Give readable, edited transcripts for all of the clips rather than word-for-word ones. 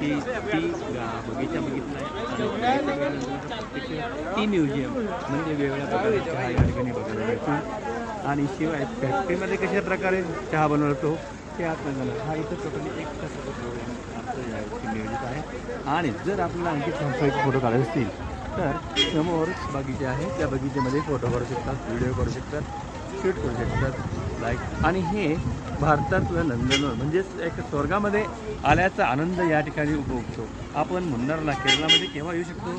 ती बगीचा बघितला ती म्युझियम म्हणजे वेगवेगळ्या प्रकारचे चहा या ठिकाणी बघायला मिळतो आणि शिवाय फॅक्टरीमध्ये कशा प्रकारे चहा बनवतो ते आपण झालं हा इथं टोटली एक तासाचा प्रोग्राम आपलं यावरती नियोजित आहे. आणि जर आपल्याला आणखी छान फोटो काढायचे असतील तर समोर बगीचा आहे, त्या बगीच्यामध्ये फोटो काढू शकतात, व्हिडिओ काढू शकतात, शूट करू शकतात लाईक. आणि हे भारतातलं नंदनवन म्हणजेच एक स्वर्गामध्ये आल्याचा आनंद या ठिकाणी उपभोगतो आपण. मुन्नारला केरळामध्ये केव्हा येऊ शकतो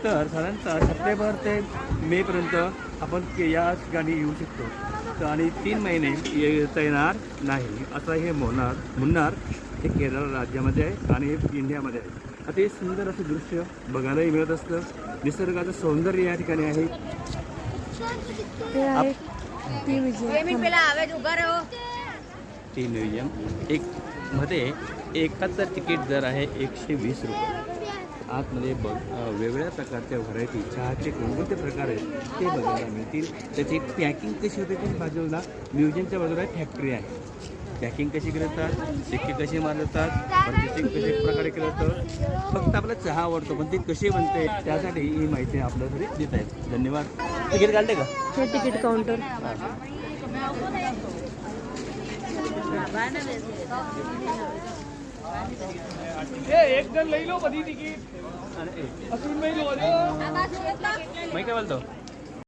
तर साधारणतः सप्टेंबर ते मेपर्यंत आपण या ठिकाणी येऊ शकतो. तर आणि 3 महिने येता येणार नाही असं हे मुन्नार हे केरळ राज्यामध्ये आहे आणि इंडियामध्ये आहे. अतिशय सुंदर असं दृश्य बघायलाही मिळत असतं. निसर्गाचं सौंदर्य या ठिकाणी आहे. ती म्युझियम एक मध्ये एकाचं तिकीट दर आहे 120 रुपये. आतमध्ये वेगवेगळ्या प्रकारच्या व्हरायटी चहाचे कोणकोणते प्रकार आहेत ते बघायला मिळतील. त्याची पॅकिंग कशी होते ती बाजूला म्युझियमच्या बाजूला फॅक्टरी आहे. पॅकिंग कशी करतात, सिक्के कसे मारतात, पर्चेसिंग कशा प्रकारे केलं जातं. फक्त आपला चहा आवडतो पण ती कशी बनते त्यासाठी ही माहिती आपल्यासाठी देत आहेत. धन्यवाद. तिकीट काढते का? हे तिकीट काउंटर एक जण लई लो कधी तिकीट असून नाही लो मैं क्या बोलता हूँ